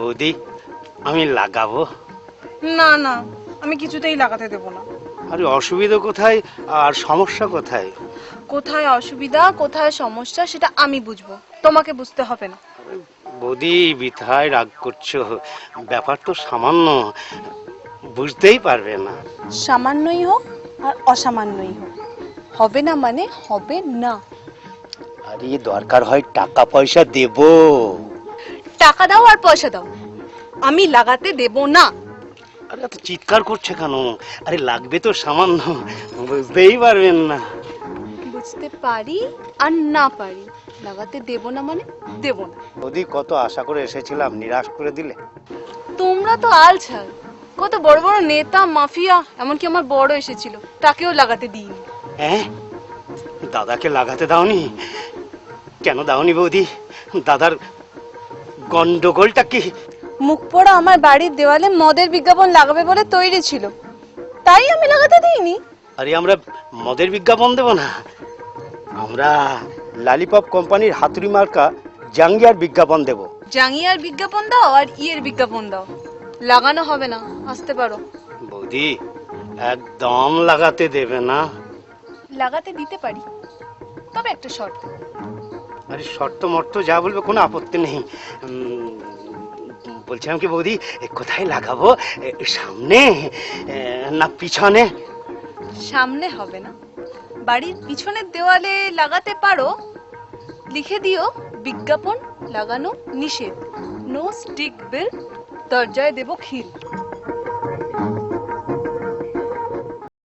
বৌদি আমি লাগাবো। না না, আমি কিছুতেই লাগাতে দেব না। আরে অসুবিধা কোথায় আর সমস্যা কোথায়? কোথায় অসুবিধা কোথায় সমস্যা সেটা আমি বুঝবো, তোমাকে বুঝতে হবে না। বৌদি বৃথায় রাগ করছো, ব্যাপার তো সামান্য, বুঝতেই পারবে না। সামান্যই হোক আর অসামান্যই হোক, হবে না মানে হবে না। আরে দরকার হয় টাকা পয়সা দেব। টাকা দাও আর পয়সা দাও, আমি লাগাতে দেব না। আরে এত চিৎকার করছে কেন? আরে লাগবে তো সামান্য, বুঝতেই পারবেন না। বুঝতে পারি আর না পারি, লাগাতে দেব না মানে দেব না। বৌদি কত আশা করে এসেছিলাম, নিরাশ করে দিলে। তোমরা তো আলছাল, কত বড় বড় নেতা মাফিয়া, এমনকি আমার বড় এসেছিল, তাকেও লাগাতে দিইনি। হ্যাঁ, দাদাকে লাগাতে দাওনি? কেন দাওনি বৌদি? দাদার গন্ডগোলটা কি? মুখ পোড়া আমার বাড়ির দেওয়ালে মদের বিজ্ঞাপন লাগাবে বলে তৈরি ছিল, তাই আমি লাগাতে দিইনি। আরে আমরা মদের বিজ্ঞাপন দেব না, আমরা লালিপপ কোম্পানির হাতুড়ি মার্কা জাঙ্গিয়ার বিজ্ঞাপন দেব। জাঙ্গিয়ার বিজ্ঞাপন দাও আর ইয়ের বিজ্ঞাপন দাও, লাগানো হবে না, আসতে পারো। বৌদি একদম লাগাতে দেবে না? লাগাতে দিতে পারি, তবে একটা শর্ত। আরে শর্ত মর্ত যা বলবে কোনো আপত্তি নেই। বলছিলাম কি বৌদি, কোথায় লাগাবো? সামনে না পিছনে? সামনে হবে না, বাড়ির পিছনের দেওয়ালে লাগাতে পারো, লিখে দিও বিজ্ঞাপন লাগানো নিষেধ, নো স্টিক বিল, দরজায় দেব খিল।